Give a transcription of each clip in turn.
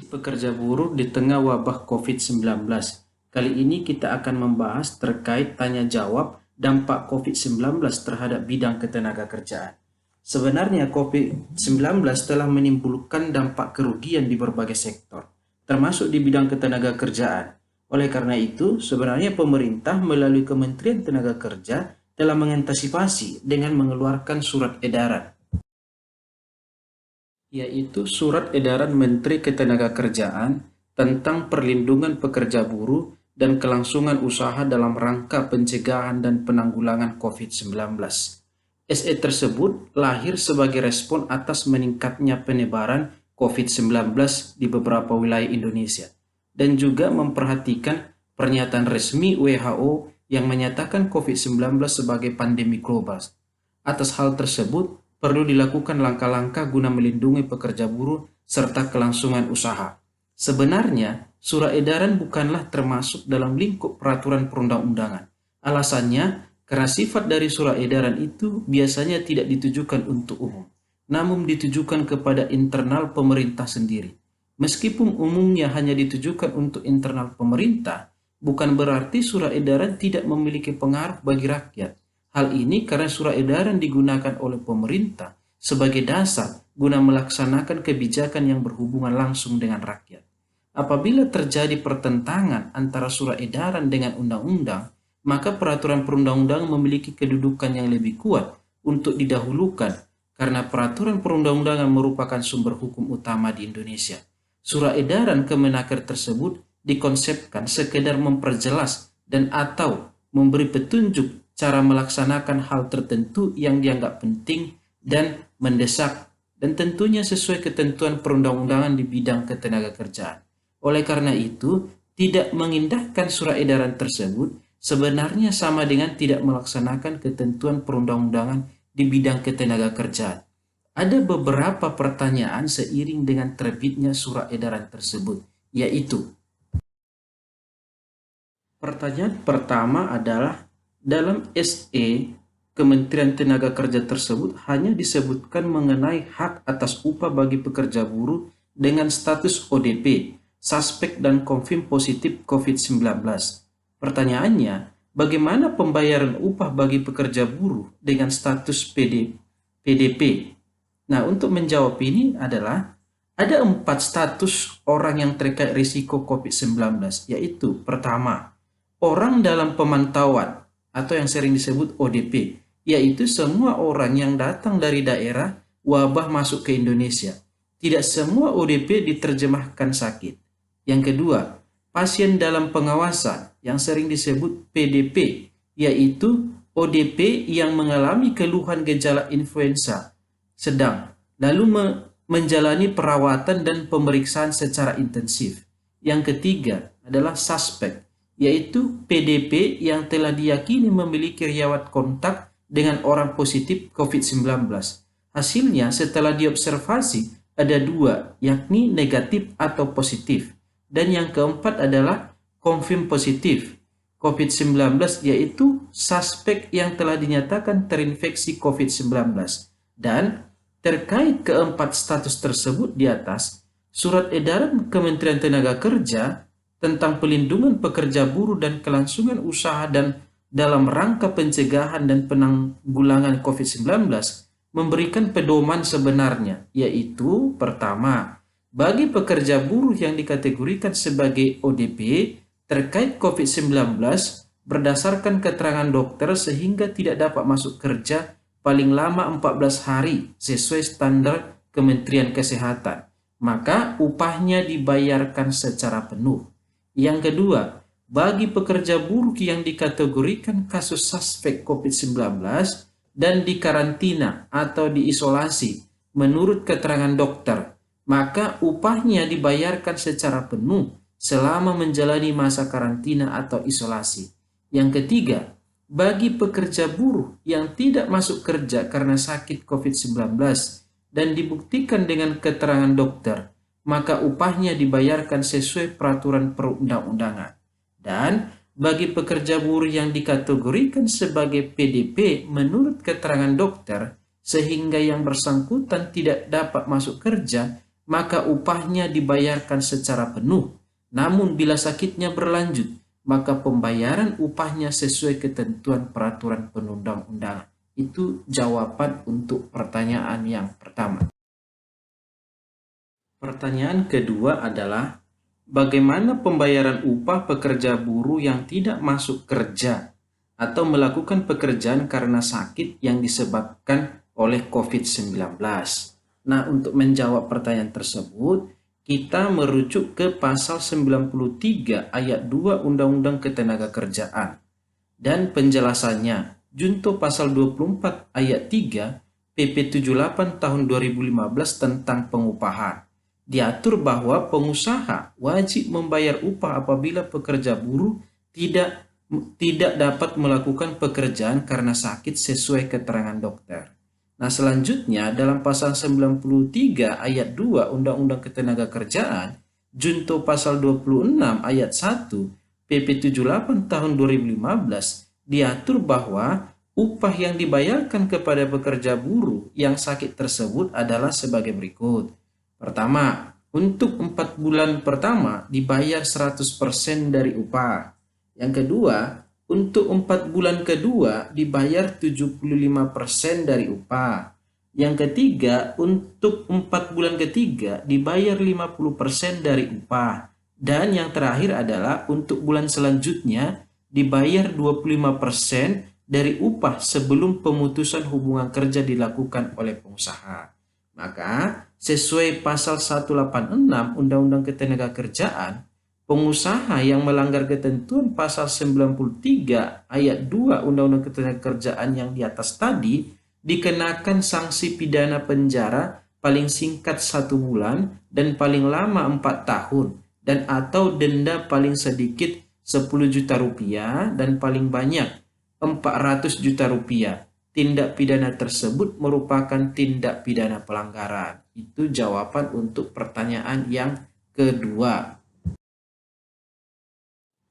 Pekerja buruh di tengah wabah COVID-19. Kali ini kita akan membahas terkait tanya jawab dampak COVID-19 terhadap bidang ketenagakerjaan. Sebenarnya COVID-19 telah menimbulkan dampak kerugian di berbagai sektor, termasuk di bidang ketenagakerjaan. Oleh karena itu, sebenarnya pemerintah melalui Kementerian Tenaga Kerja telah mengantisipasi dengan mengeluarkan surat edaran, yaitu Surat Edaran Menteri Ketenagakerjaan tentang perlindungan pekerja buruh dan kelangsungan usaha dalam rangka pencegahan dan penanggulangan COVID-19. SE tersebut lahir sebagai respon atas meningkatnya penyebaran COVID-19 di beberapa wilayah Indonesia dan juga memperhatikan pernyataan resmi WHO yang menyatakan COVID-19 sebagai pandemi global. Atas hal tersebut, perlu dilakukan langkah-langkah guna melindungi pekerja buruh serta kelangsungan usaha. Sebenarnya, surat edaran bukanlah termasuk dalam lingkup peraturan perundang-undangan. Alasannya, karena sifat dari surat edaran itu biasanya tidak ditujukan untuk umum, namun ditujukan kepada internal pemerintah sendiri. Meskipun umumnya hanya ditujukan untuk internal pemerintah, bukan berarti surat edaran tidak memiliki pengaruh bagi rakyat. Hal ini karena surat edaran digunakan oleh pemerintah sebagai dasar guna melaksanakan kebijakan yang berhubungan langsung dengan rakyat. Apabila terjadi pertentangan antara surat edaran dengan undang-undang, maka peraturan perundang-undangan memiliki kedudukan yang lebih kuat untuk didahulukan karena peraturan perundang-undangan merupakan sumber hukum utama di Indonesia. Surat edaran Kemenaker tersebut dikonsepkan sekedar memperjelas dan atau memberi petunjuk cara melaksanakan hal tertentu yang dianggap penting dan mendesak, dan tentunya sesuai ketentuan perundang-undangan di bidang ketenagakerjaan. Oleh karena itu, tidak mengindahkan surat edaran tersebut sebenarnya sama dengan tidak melaksanakan ketentuan perundang-undangan di bidang ketenagakerjaan. Ada beberapa pertanyaan seiring dengan terbitnya surat edaran tersebut, yaitu: pertanyaan pertama adalah, dalam SE Kementerian Tenaga Kerja tersebut hanya disebutkan mengenai hak atas upah bagi pekerja buruh dengan status ODP, suspek dan konfirm positif COVID-19. Pertanyaannya, bagaimana pembayaran upah bagi pekerja buruh dengan status PDP? Nah, untuk menjawab ini adalah ada 4 status orang yang terkait risiko COVID-19, yaitu pertama, orang dalam pemantauan atau yang sering disebut ODP, yaitu semua orang yang datang dari daerah wabah masuk ke Indonesia. Tidak semua ODP diterjemahkan sakit. Yang kedua, pasien dalam pengawasan yang sering disebut PDP, yaitu ODP yang mengalami keluhan gejala influenza sedang, lalu menjalani perawatan dan pemeriksaan secara intensif. Yang ketiga adalah suspek, yaitu PDP yang telah diyakini memiliki riwayat kontak dengan orang positif COVID-19. Hasilnya setelah diobservasi ada 2, yakni negatif atau positif. Dan yang keempat adalah confirm positif COVID-19, yaitu suspek yang telah dinyatakan terinfeksi COVID-19. Dan terkait keempat status tersebut di atas, Surat Edaran Kementerian Tenaga Kerja tentang pelindungan pekerja buruh dan kelangsungan usaha dan dalam rangka pencegahan dan penanggulangan COVID-19 memberikan pedoman sebenarnya, yaitu pertama, bagi pekerja buruh yang dikategorikan sebagai ODP terkait COVID-19 berdasarkan keterangan dokter sehingga tidak dapat masuk kerja paling lama 14 hari sesuai standar Kementerian Kesehatan, maka upahnya dibayarkan secara penuh. Yang kedua, bagi pekerja buruh yang dikategorikan kasus suspek COVID-19 dan dikarantina atau diisolasi menurut keterangan dokter, maka upahnya dibayarkan secara penuh selama menjalani masa karantina atau isolasi. Yang ketiga, bagi pekerja buruh yang tidak masuk kerja karena sakit COVID-19 dan dibuktikan dengan keterangan dokter, maka upahnya dibayarkan sesuai peraturan perundang-undangan. Dan bagi pekerja buruh yang dikategorikan sebagai PDP menurut keterangan dokter, sehingga yang bersangkutan tidak dapat masuk kerja maka upahnya dibayarkan secara penuh. Namun bila sakitnya berlanjut, maka pembayaran upahnya sesuai ketentuan peraturan perundang-undangan. Itu jawaban untuk pertanyaan yang pertama. Pertanyaan kedua adalah, bagaimana pembayaran upah pekerja buruh yang tidak masuk kerja atau melakukan pekerjaan karena sakit yang disebabkan oleh COVID-19? Nah, untuk menjawab pertanyaan tersebut, kita merujuk ke pasal 93 ayat 2 Undang-Undang Ketenagakerjaan. Dan penjelasannya, junto pasal 24 ayat 3 PP 78 tahun 2015 tentang pengupahan. Diatur bahwa pengusaha wajib membayar upah apabila pekerja buruh tidak dapat melakukan pekerjaan karena sakit sesuai keterangan dokter. Nah, selanjutnya dalam pasal 93 ayat 2 Undang-Undang Ketenagakerjaan, junto pasal 26 ayat 1 PP 78 tahun 2015 diatur bahwa upah yang dibayarkan kepada pekerja buruh yang sakit tersebut adalah sebagai berikut. Pertama, untuk 4 bulan pertama dibayar 100% dari upah. Yang kedua, untuk 4 bulan kedua dibayar 75% dari upah. Yang ketiga, untuk 4 bulan ketiga dibayar 50% dari upah. Dan yang terakhir adalah untuk bulan selanjutnya dibayar 25% dari upah sebelum pemutusan hubungan kerja dilakukan oleh pengusaha. Maka, sesuai pasal 186 Undang-Undang Ketenagakerjaan, pengusaha yang melanggar ketentuan pasal 93 ayat 2 Undang-Undang Ketenagakerjaan yang di atas tadi dikenakan sanksi pidana penjara paling singkat 1 bulan dan paling lama 4 tahun dan atau denda paling sedikit 10 juta rupiah dan paling banyak 400 juta rupiah. Tindak pidana tersebut merupakan tindak pidana pelanggaran. Itu jawaban untuk pertanyaan yang kedua.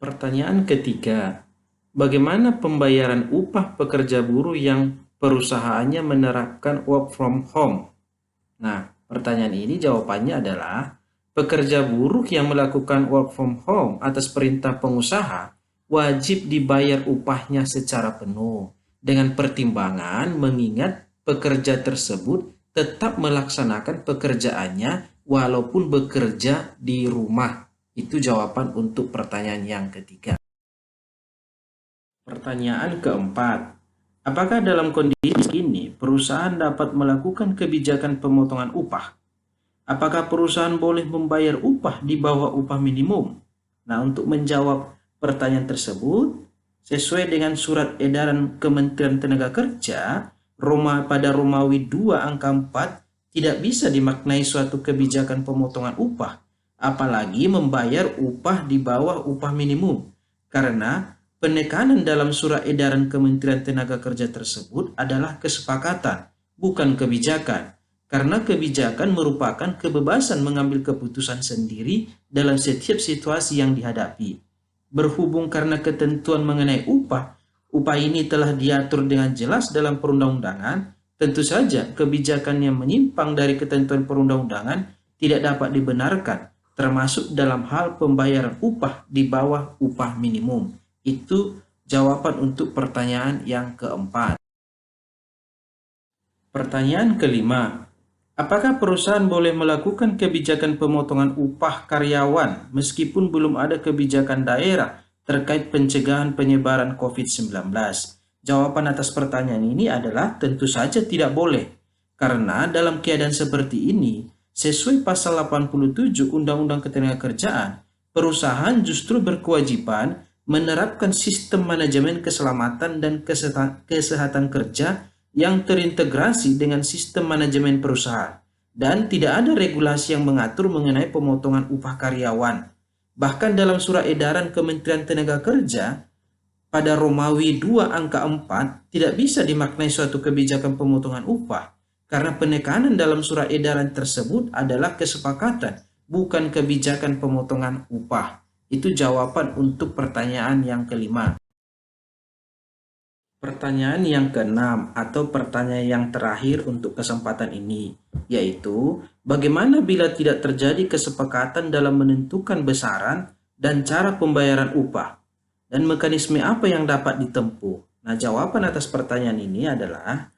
Pertanyaan ketiga, bagaimana pembayaran upah pekerja buruh yang perusahaannya menerapkan work from home? Nah, pertanyaan ini jawabannya adalah, pekerja buruh yang melakukan work from home atas perintah pengusaha wajib dibayar upahnya secara penuh, dengan pertimbangan mengingat pekerja tersebut tetap melaksanakan pekerjaannya walaupun bekerja di rumah. Itu jawaban untuk pertanyaan yang ketiga. Pertanyaan keempat, apakah dalam kondisi ini perusahaan dapat melakukan kebijakan pemotongan upah? Apakah perusahaan boleh membayar upah di bawah upah minimum? Nah, untuk menjawab pertanyaan tersebut, sesuai dengan surat edaran Kementerian Tenaga Kerja, pada Romawi 2 angka 4, tidak bisa dimaknai suatu kebijakan pemotongan upah, apalagi membayar upah di bawah upah minimum, karena penekanan dalam surat edaran Kementerian Tenaga Kerja tersebut adalah kesepakatan, bukan kebijakan. Karena kebijakan merupakan kebebasan mengambil keputusan sendiri dalam setiap situasi yang dihadapi. Berhubung karena ketentuan mengenai upah ini telah diatur dengan jelas dalam perundang-undangan, tentu saja kebijakan yang menyimpang dari ketentuan perundang-undangan tidak dapat dibenarkan, termasuk dalam hal pembayaran upah di bawah upah minimum. Itu jawaban untuk pertanyaan yang keempat. Pertanyaan kelima, apakah perusahaan boleh melakukan kebijakan pemotongan upah karyawan meskipun belum ada kebijakan daerah terkait pencegahan penyebaran COVID-19? Jawaban atas pertanyaan ini adalah tentu saja tidak boleh. Karena dalam keadaan seperti ini, sesuai pasal 87 Undang-Undang Ketenagakerjaan, perusahaan justru berkewajiban menerapkan sistem manajemen keselamatan dan kesehatan kerja yang terintegrasi dengan sistem manajemen perusahaan, dan tidak ada regulasi yang mengatur mengenai pemotongan upah karyawan. Bahkan dalam surat edaran Kementerian Tenaga Kerja pada Romawi 2 angka 4 tidak bisa dimaknai suatu kebijakan pemotongan upah, karena penekanan dalam surat edaran tersebut adalah kesepakatan, bukan kebijakan pemotongan upah. Itu jawaban untuk pertanyaan yang kelima. Pertanyaan yang keenam atau pertanyaan yang terakhir untuk kesempatan ini, yaitu Bagaimana bila tidak terjadi kesepakatan dalam menentukan besaran dan cara pembayaran upah? Dan mekanisme apa yang dapat ditempuh? Nah, jawaban atas pertanyaan ini adalah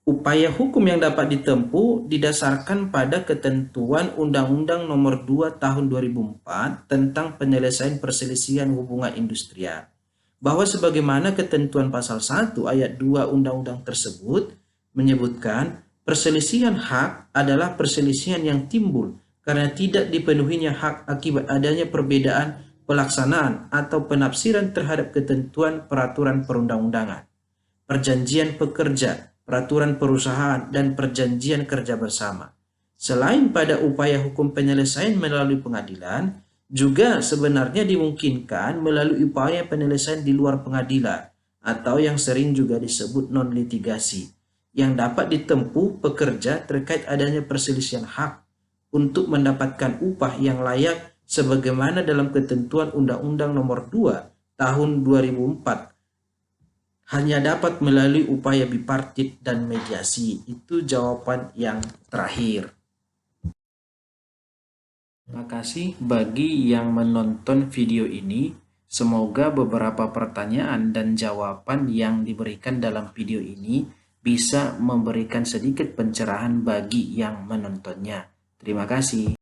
upaya hukum yang dapat ditempuh didasarkan pada ketentuan Undang-Undang Nomor 2 Tahun 2004 tentang penyelesaian perselisihan hubungan industrial. Bahwa sebagaimana ketentuan pasal 1 ayat 2 undang-undang tersebut menyebutkan perselisihan hak adalah perselisihan yang timbul karena tidak dipenuhinya hak akibat adanya perbedaan pelaksanaan atau penafsiran terhadap ketentuan peraturan perundang-undangan, perjanjian pekerja, peraturan perusahaan, dan perjanjian kerja bersama. Selain pada upaya hukum penyelesaian melalui pengadilan, juga sebenarnya dimungkinkan melalui upaya penyelesaian di luar pengadilan atau yang sering juga disebut non-litigasi yang dapat ditempuh pekerja terkait adanya perselisihan hak untuk mendapatkan upah yang layak sebagaimana dalam ketentuan Undang-Undang Nomor 2 Tahun 2004 hanya dapat melalui upaya bipartit dan mediasi. Itu jawaban yang terakhir. Terima kasih bagi yang menonton video ini. Semoga beberapa pertanyaan dan jawaban yang diberikan dalam video ini bisa memberikan sedikit pencerahan bagi yang menontonnya. Terima kasih.